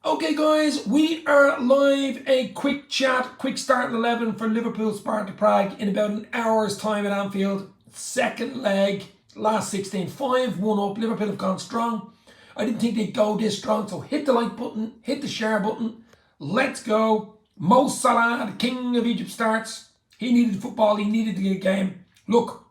Okay guys, we are live. A quick chat, quick starting 11 for Liverpool Sparta Prague in about an hour's time at Anfield. Second leg, last 16, 5-1 up. Liverpool have gone strong. I didn't think they'd go this strong, so hit the like button, hit the share button. Let's go. Mosalah, the king of Egypt, starts. He needed football, he needed to get a game. Look,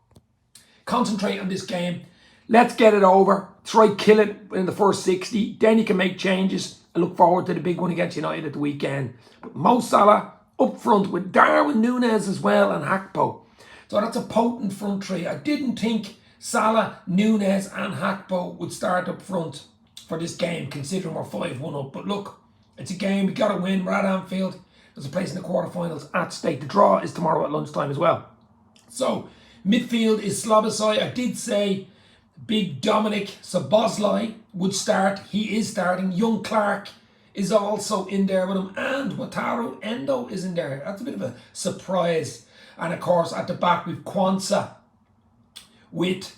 concentrate on this game. Let's get it over. Try kill it in the first 60. Then you can make changes. I look forward to the big one against United at the weekend. But Mo Salah up front with Darwin Núñez as well and Hakpo. So that's a potent front three. I didn't think Salah, Núñez and Hakpo would start up front for this game, considering we're 5-1 up. But look, it's a game. We got to win. We're at Anfield. There's a place in the quarterfinals at stake. The draw is tomorrow at lunchtime as well. So midfield is Slabasai. I did say big Dominic Szoboszlai would start. He is starting. Young Clark is also in there with him. And Wataru Endo is in there. That's a bit of a surprise. And of course, at the back, we've Kwanzaa with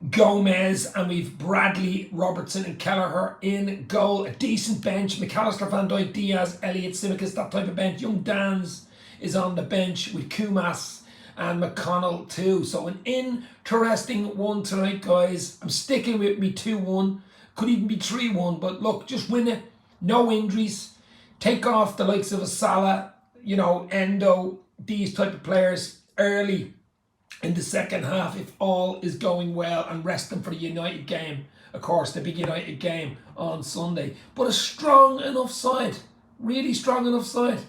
Gomez, and we've Bradley, Robertson and Kelleher in goal. A decent bench. McAllister, Van Dijk, Diaz, Elliott, Tsimikas, that type of bench. Young Dans is on the bench with Kumas and McConnell too. So an interesting one tonight, guys. I'm sticking with me 2-1. Could even be 3-1. But look, just win it. No injuries. Take off the likes of a Salah, Endo, these type of players early in the second half if all is going well, and rest them for the United game. Of course, the big United game on Sunday. But a strong enough side. Really strong enough side.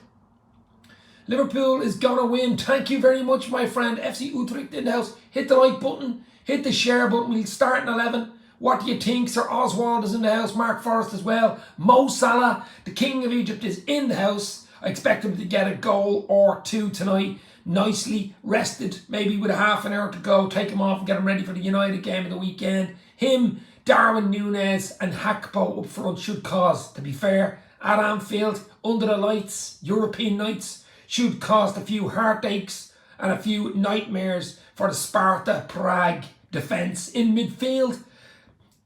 Liverpool is going to win. Thank you very much, my friend. FC Utrecht in the house. Hit the like button. Hit the share button. We'll start in 11. What do you think? Sir Oswald is in the house. Mark Forrest as well. Mo Salah, the king of Egypt, is in the house. I expect him to get a goal or two tonight. Nicely rested. Maybe with a half an hour to go. Take him off and get him ready for the United game of the weekend. Him, Darwin Núñez and Hakpo up front should cause, to be fair, at Anfield, under the lights, European nights, should cause a few heartaches and a few nightmares for the Sparta Prague defence. In midfield,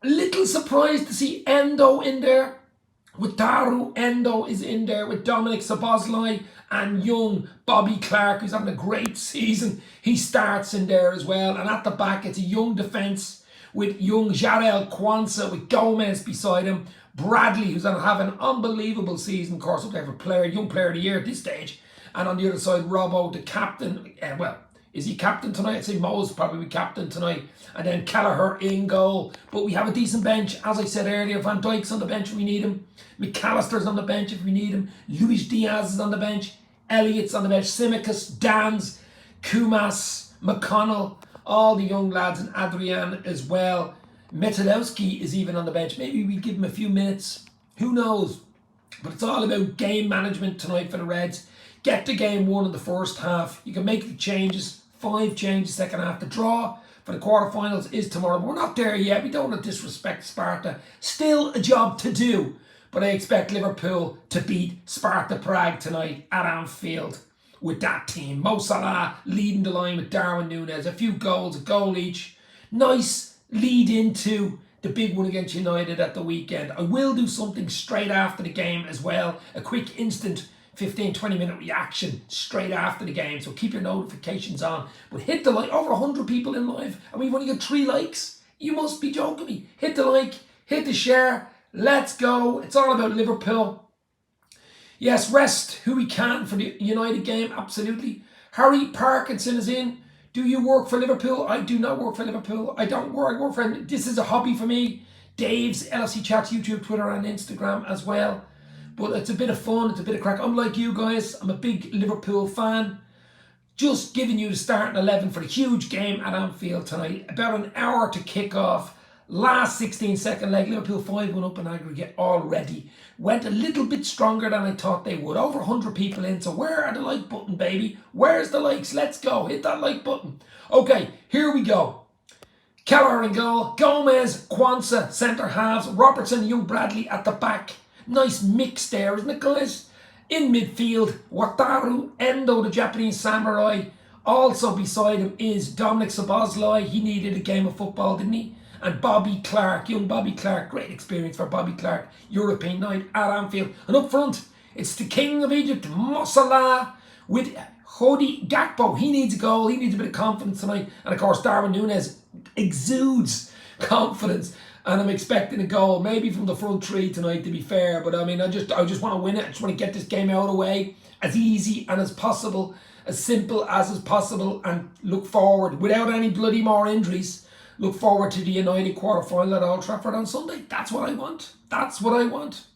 a little surprised to see Endo in there. Wataru Endo is in there with Dominic Szoboszlai and young Bobby Clark, who's having a great season. He starts in there as well. And at the back, it's a young defence with young Jarell Kwanzaa with Gomez beside him. Bradley, who's having an unbelievable season, of course, up there for young player of the year at this stage. And on the other side, Robbo, the captain. Well, is he captain tonight? I'd say Mo's probably captain tonight. And then Kelleher in goal. But we have a decent bench. As I said earlier, Van Dijk's on the bench if we need him. McAllister's on the bench if we need him. Luis Diaz is on the bench. Elliott's on the bench. Tsimikas, Dans, Kumas, McConnell. All the young lads, and Adrian as well. Metodowski is even on the bench. Maybe we give him a few minutes. Who knows? But it's all about game management tonight for the Reds. Get the game won in the first half. You can make the changes. 5 changes second half. The draw for the quarterfinals is tomorrow. We're not there yet. We don't want to disrespect Sparta. Still a job to do. But I expect Liverpool to beat Sparta Prague tonight at Anfield with that team. Mo Salah leading the line with Darwin Núñez. A few goals, a goal each. Nice lead into the big one against United at the weekend. I will do something straight after the game as well. A quick instant 15-20 minute reaction straight after the game, so keep your notifications on. But hit the like. Over 100 people in live and we've only got 3 likes. You must be joking me. Hit the like, hit the share. Let's go. It's all about Liverpool. Yes, rest who we can for the United game, absolutely. Harry Parkinson is in. Do you work for Liverpool? I do not work for Liverpool. I don't work. I work for, this is a hobby for me. Dave's LFC Chats, YouTube, Twitter and Instagram as well. But it's a bit of fun, it's a bit of crack. I'm like you guys, I'm a big Liverpool fan. Just giving you the starting 11 for the huge game at Anfield tonight. About an hour to kick off. Last 16-second leg, Liverpool 5-1 up in aggregate already. Went a little bit stronger than I thought they would. Over 100 people in, so where are the like button, baby? Where's the likes? Let's go, hit that like button. Okay, here we go. Kelleher in goal, Gomez, Kwanzaa, centre halves, Robertson, young Bradley at the back. Nice mix there, isn't it, guys? In midfield, Wataru Endo, the Japanese samurai. Also beside him is Dominic Szoboszlai. He needed a game of football, didn't he? and Bobby Clark, young Bobby Clark, great experience for Bobby Clark, European night at Anfield. And up front, it's the King of Egypt, Mosalah, with Cody Gakpo. He needs a goal, he needs a bit of confidence tonight. And of course, Darwin Núñez exudes confidence. And I'm expecting a goal, maybe from the front three tonight, to be fair. But I mean, I just want to win it. I just want to get this game out of the way as easy and as possible, as simple as is possible, and look forward, without any bloody more injuries, look forward to the United quarter-final at Old Trafford on Sunday. That's what I want. That's what I want.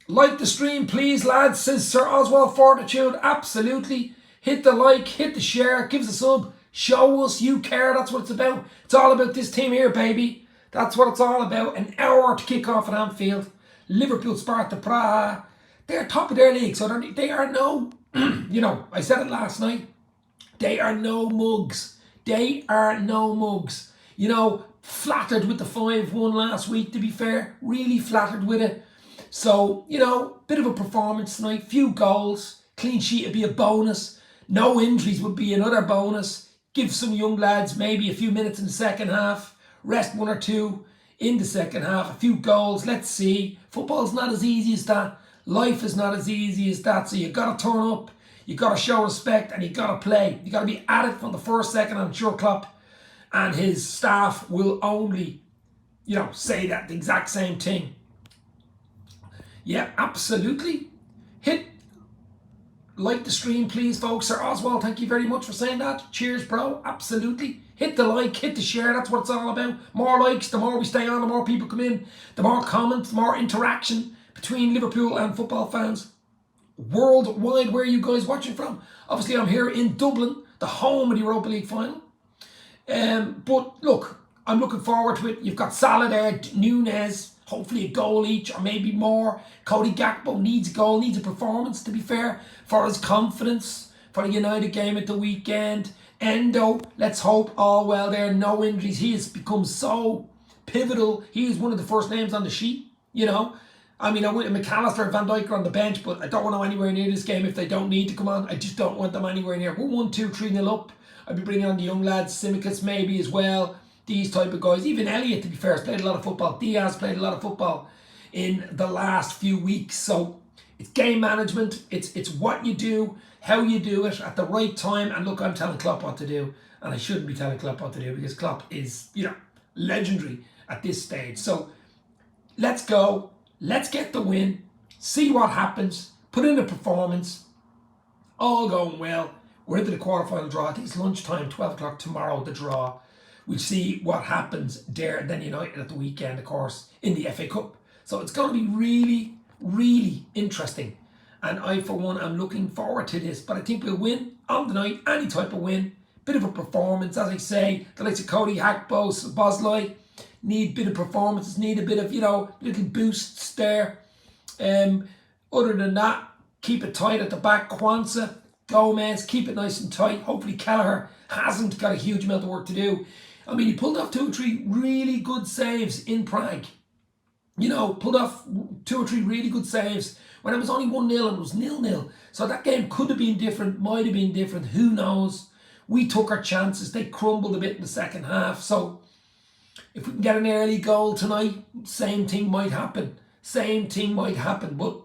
Like the stream, please, lads, says Sir Oswald Fortitude. Absolutely. Hit the like, hit the share, give us a sub. Show us you care. That's what it's about. It's all about this team here, baby. That's what it's all about. An hour to kick off at Anfield. Liverpool, Sparta, Prague. They're top of their league. So they are no, you know, I said it last night. They are no mugs. They are no mugs. You know, flattered with the 5-1 last week, to be fair. Really flattered with it. So, you know, bit of a performance tonight. Few goals. Clean sheet would be a bonus. No injuries would be another bonus. Give some young lads maybe a few minutes in the second half. Rest one or two in the second half. A few goals. Let's see. Football's not as easy as that. Life is not as easy as that. So you got to turn up. You got to show respect and you got to play. You got to be at it from the first second. I'm sure Klopp and his staff will only, you know, say that the exact same thing. Yeah, absolutely. Hit like the stream, please, folks. Sir Oswald, thank you very much for saying that. Cheers, bro. Absolutely. Hit the like, hit the share. That's what it's all about. More likes, the more we stay on, the more people come in, the more comments, the more interaction between Liverpool and football fans worldwide. Where are you guys watching from? Obviously, I'm here in Dublin, the home of the Europa League final. But look, I'm looking forward to it. You've got Salah there, Núñez, hopefully a goal each or maybe more. Cody Gakpo needs a goal, needs a performance, to be fair, for his confidence for the United game at the weekend. Endo, let's hope all well there, no injuries. He has become so pivotal. He is one of the first names on the sheet, you know. I mean, I want McAllister and Van Dijk are on the bench, but I don't want them anywhere near this game if they don't need to come on. I just don't want them anywhere near. We're 1-2, 3-0 up. I'd be bringing on the young lads, Simicus maybe as well. These type of guys. Even Elliott, to be fair, has played a lot of football. Diaz played a lot of football in the last few weeks. So it's game management. It's what you do, how you do it at the right time. And look, I'm telling Klopp what to do. And I shouldn't be telling Klopp what to do because Klopp is, you know, legendary at this stage. So let's go. Let's get the win. See what happens. Put in a performance. All going well. We're into the quarterfinal draw. I think it's lunchtime, 12 o'clock tomorrow, the draw. We'll see what happens there. And then United at the weekend, of course, in the FA Cup. So it's going to be really, really interesting. And I, for one, am looking forward to this. But I think we'll win on the night, any type of win. Bit of a performance, as I say. The likes of Cody Gakpo, Bosley need a bit of performances, need a bit of, you know, little boosts there. Other than that, keep it tight at the back. Kwanzaa, Gomez, keep it nice and tight. Hopefully Kelleher hasn't got a huge amount of work to do. I mean, he pulled off 2 or 3 really good saves in Prague. You know, pulled off 2 or 3 really good saves when it was only 1-0 and it was 0-0. So that game could have been different, might have been different, who knows. We took our chances. They crumbled a bit in the second half. So if we can get an early goal tonight, same thing might happen. Same thing might happen. But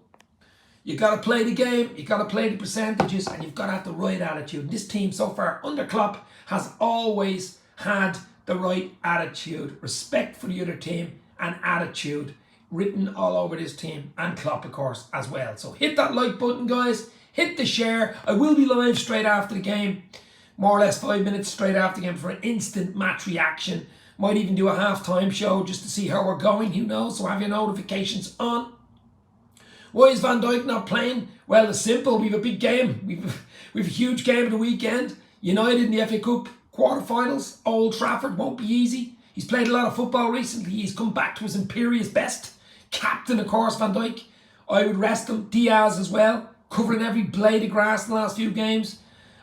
you got to play the game, you got to play the percentages, and you've got to have the right attitude. This team so far under Klopp has always had the right attitude. Respect for the other team and attitude written all over this team, and Klopp, of course, as well. So hit that like button, guys. Hit the share. I will be live straight after the game. More or less 5 minutes straight after the game for an instant match reaction. Might even do a half-time show just to see how we're going, who knows. So have your notifications on. Why is Van Dijk not playing? Well, it's simple. We have a big game. We've a huge game of the weekend. United in the FA Cup quarterfinals. Old Trafford won't be easy. He's played a lot of football recently. He's come back to his imperious best. Captain, of course, Van Dijk. I would rest him. Diaz as well. Covering every blade of grass in the last few games.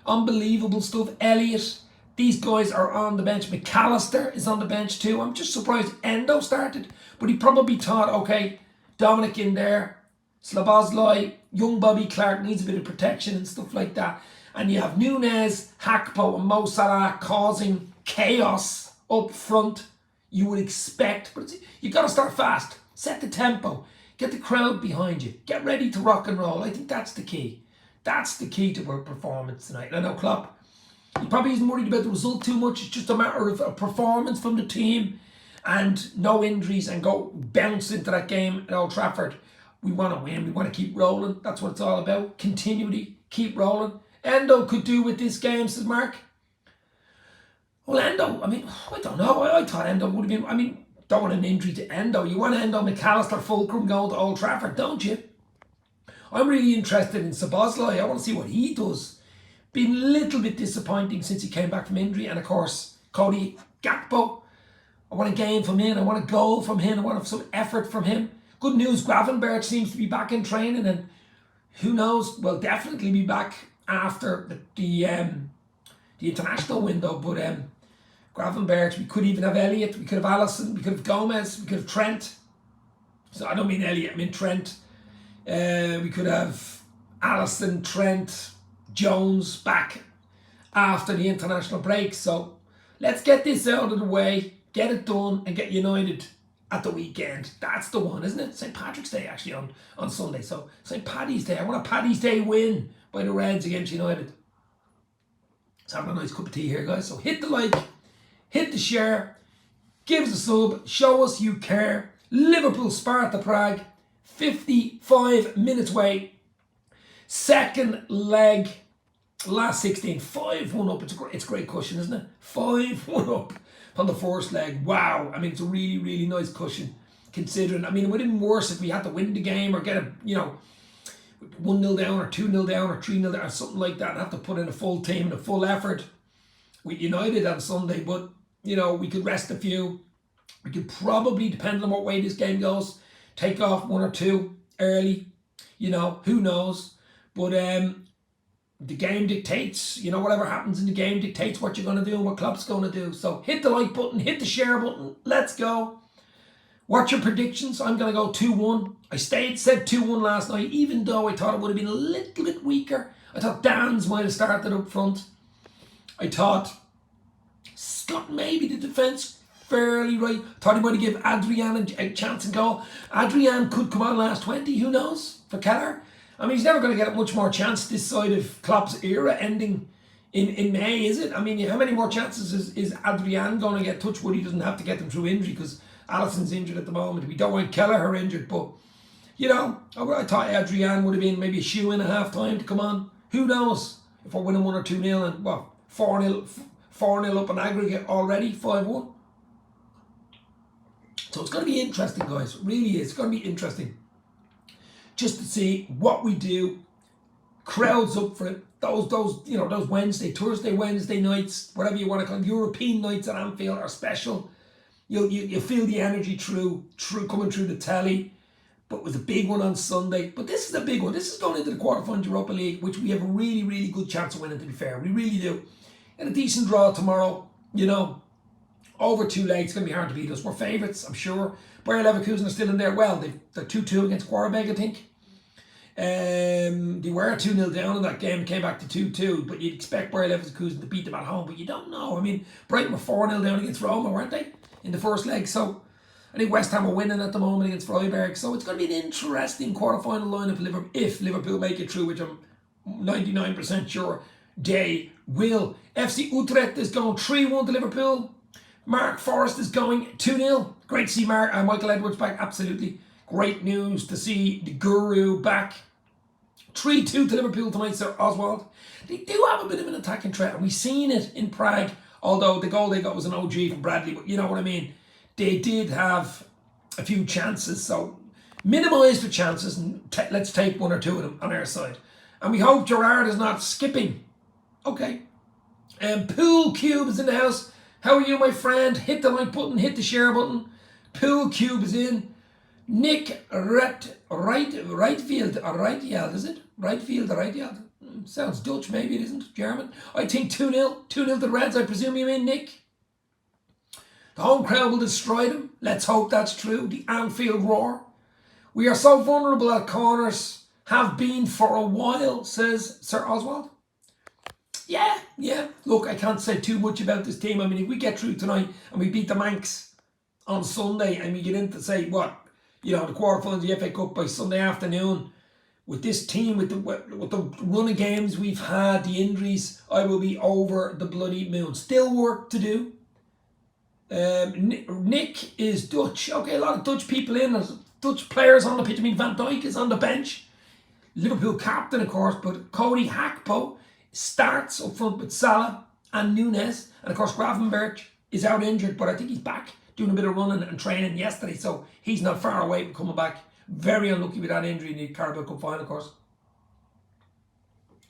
Unbelievable stuff. Elliott. These guys are on the bench. McAllister is on the bench too. I'm just surprised Endo started. But he probably thought, okay, Dominic in there. Slabozlai, young Bobby Clark needs a bit of protection and stuff like that. And you have Núñez, Gakpo and Mo Salah causing chaos up front, you would expect. But you got to start fast. Set the tempo. Get the crowd behind you. Get ready to rock and roll. I think that's the key. That's the key to our performance tonight. I know Klopp, he probably isn't worried about the result too much. It's just a matter of a performance from the team and no injuries and go bounce into that game at Old Trafford. We want to win. We want to keep rolling. That's what it's all about. Continuity. Keep rolling. Endo could do with this game, says Mark. Well, Endo, I mean, I don't know. I thought Endo would have been, I mean, don't want an injury to Endo. You want Endo, McAllister, Fulcrum going to Old Trafford, don't you? I'm really interested in Szoboszlai. I want to see what he does. Been a little bit disappointing since he came back from injury. And of course, Cody Gakpo. I want a game from him. I want a goal from him. I want some effort from him. Good news, Gravenberch seems to be back in training. And who knows, will definitely be back after the international window. But Gravenberch, we could even have Elliott. We could have Alisson. We could have Gomez. We could have Trent. So I don't mean Elliott, I mean Trent. We could have Alisson, Trent, Jones back after the international break. So let's get this out of the way, get it done, and get United at the weekend. That's the one, isn't it? St. Patrick's Day actually on Sunday. So St. Paddy's Day. I want a Paddy's Day win by the Reds against United. Let's have a nice cup of tea here, guys. So hit the like, hit the share, give us a sub, show us you care. Liverpool, Sparta, Prague. 55 minutes away. Second leg, last 16, 5-1 up. It's a great cushion, isn't it? 5-1 up on the first leg. Wow. I mean, it's a really, really nice cushion considering. I mean, it would have been worse if we had to win the game or get a, 1-0 down or 2-0 down or 3-0 down or something like that and have to put in a full team and a full effort with United on Sunday. But, we could rest a few. We could probably, depending on what way this game goes, take off 1 or 2 early, who knows. But the game dictates, whatever happens in the game dictates what you're going to do and what Klopp's going to do. So hit the like button, hit the share button, let's go. What's your predictions? I'm going to go 2-1. I said 2-1 last night, even though I thought it would have been a little bit weaker. I thought Dan's might have started up front. I thought Scott, maybe the defence, fairly right. Thought he might have given Adrian a chance and goal. Adrian could come on last 20, who knows, for Keller. I mean, he's never going to get much more chance this side of Klopp's era ending in May, is it? I mean, how many more chances is Adrian going to get? Touchwood, he doesn't have to get them through injury because Alisson's injured at the moment. We don't want Kelleher injured, but, I thought Adrian would have been maybe a shoe in a half time to come on. Who knows if we're winning 1 or 2-0 and, 4-0 up on aggregate already, 5-1. So it's going to be interesting, guys. It really is. It's going to be interesting. Just to see what we do. Crowds up for it. Those Thursday, Wednesday nights, whatever you want to call them, European nights at Anfield are special. You feel the energy coming through the telly. But with a big one on Sunday. But this is a big one. This is going into the quarterfinals Europa League, which we have a really, really good chance of winning, to be fair. We really do. And a decent draw tomorrow, over 2 legs, it's going to be hard to beat us. We're favourites, I'm sure. Bayer Leverkusen are still in there. Well, they're 2-2 against Quarterbeck, I think. They were 2-0 down in that game, came back to 2-2. But you'd expect Bayer Leverkusen to beat them at home, but you don't know. I mean, Brighton were 4-0 down against Roma, weren't they? In the first leg. So I think West Ham are winning at the moment against Freiburg. So it's going to be an interesting quarter-final lineup if Liverpool make it through, which I'm 99% sure they will. FC Utrecht is going 3-1 to Liverpool. Mark Forrest is going 2-0. Great to see Michael Edwards back, absolutely. Great news to see the guru back. 3-2 to Liverpool tonight, Sir Oswald. They do have a bit of an attacking threat, and we've seen it in Prague, although the goal they got was an OG from Bradley, but you know what I mean. They did have a few chances, so minimise the chances and let's take 1 or 2 of them on our side. And we hope Gerrard is not skipping. Okay. Pool Cube is in the house. How are you, my friend? Hit the like button, hit the share button. Pool Cube is in. Nick Rightfield, is it? Rightfield. Sounds Dutch, maybe it isn't. German. I think 2-0. 2-0 to the Reds, I presume you mean, Nick. The home crowd will destroy them. Let's hope that's true. The Anfield roar. We are so vulnerable at corners. Have been for a while, says Sir Oswald. Yeah. Look, I can't say too much about this team. I mean, if we get through tonight and we beat the Manx on Sunday and we get into, say, the quarterfinals of the FA Cup by Sunday afternoon, with this team, with the run of games we've had, the injuries, I will be over the bloody moon. Still work to do. Nick is Dutch. Okay, a lot of Dutch people in. There's Dutch players on the pitch. I mean, Van Dijk is on the bench. Liverpool captain, of course, but Cody Gakpo starts up front with Salah and Nunes. And, of course, Gravenberch is out injured, but I think he's back doing a bit of running and training yesterday, so he's not far away from coming back. Very unlucky with that injury in the Carabao Cup final, of course.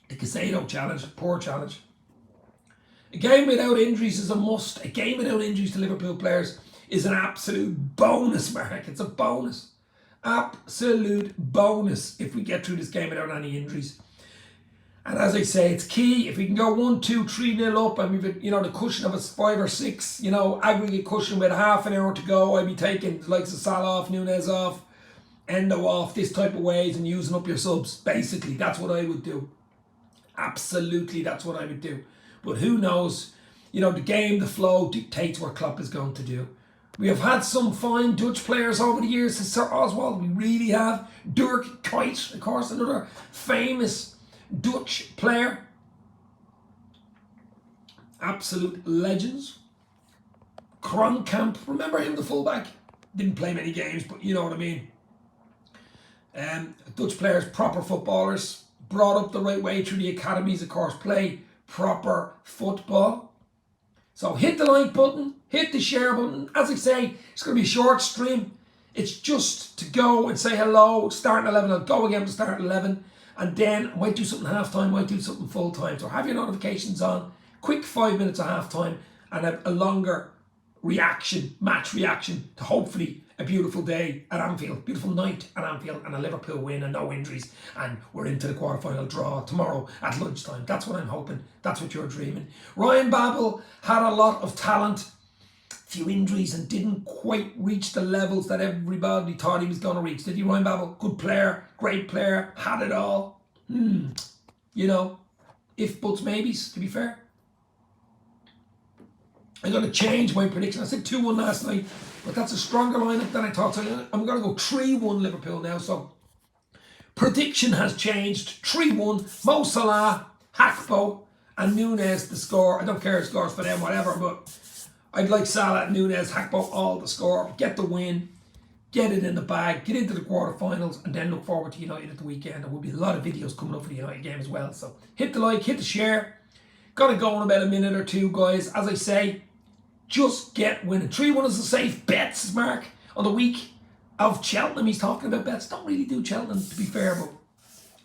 The Casado challenge, poor challenge. A game without injuries is a must. A game without injuries to Liverpool players is an absolute bonus, Mark. It's a bonus. Absolute bonus if we get through this game without any injuries. And as I say, it's key. If we can go 1-2, 3-0 up, and we've the cushion of a 5 or 6, aggregate cushion with half an hour to go, I'd be taking the likes of Salah off, Nunes off, Endo off, this type of ways, and using up your subs. Basically, that's what I would do. Absolutely, that's what I would do. But who knows? The game, the flow dictates what Klopp is going to do. We have had some fine Dutch players over the years. Sir Oswald, we really have. Dirk Kuyt, of course, another famous Dutch player. Absolute legends. Kronkamp, remember him, the fullback? Didn't play many games, but you know what I mean. Dutch players, proper footballers, brought up the right way through the academies, of course, play proper football. So hit the like button, hit the share button. As I say, it's going to be a short stream. It's just to go and say hello, start at 11. I'll go again to start at 11. And then I might do something half-time, might do something full-time. So have your notifications on. Quick 5 minutes of half-time and a longer match reaction to hopefully a beautiful day at Anfield, beautiful night at Anfield, and a Liverpool win and no injuries, and we're into the quarterfinal draw tomorrow at lunchtime. That's what I'm hoping. That's what you're dreaming. Ryan Babel had a lot of talent, a few injuries, and didn't quite reach the levels that everybody thought he was going to reach. Did he, Ryan Babel? Good player, great player, had it all. If, buts, maybes, to be fair. I'm going to change my prediction. I said 2-1 last night, but that's a stronger lineup than I thought. So I'm going to go 3-1 Liverpool now. So prediction has changed. 3-1, mosalah, Gakpo, and Nunes the score. I don't care if scores for them, whatever, but I'd like Salah, Nunes, Gakpo all the score. Get the win, get it in the bag, get into the quarterfinals, and then look forward to United at the weekend. There will be a lot of videos coming up for the United game as well. So hit the like, hit the share. Got to go in about a minute or two, guys. As I say, just get winning. 3-1 is a safe bets, Mark, on the week of Cheltenham. He's talking about bets. Don't really do Cheltenham, to be fair, but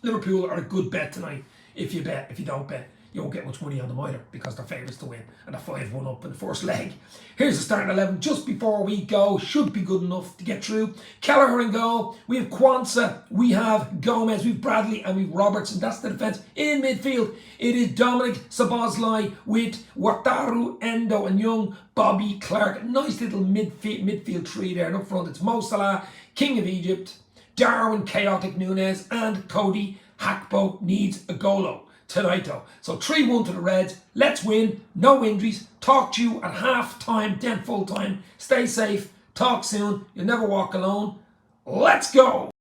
Liverpool are a good bet tonight. If you bet, if you don't bet, you won't get much money on them either because they're favourites to win and they're 5-1 up in the first leg. Here's the starting 11 just before we go. Should be good enough to get through. Kelleher in goal. We have Kwanzaa. We have Gomez. We have Bradley and we have Robertson. That's the defence. In midfield, it is Dominic Szoboszlai with Wataru, Endo and Young, Bobby Clark. Nice little midfield tree there. And up front, it's Mo Salah, King of Egypt, Darwin, Chaotic Nunes, and Cody Gakpo needs a golo tonight though. So 3-1 to the Reds. Let's win. No injuries. Talk to you at half time, then full time. Stay safe. Talk soon. You'll never walk alone. Let's go.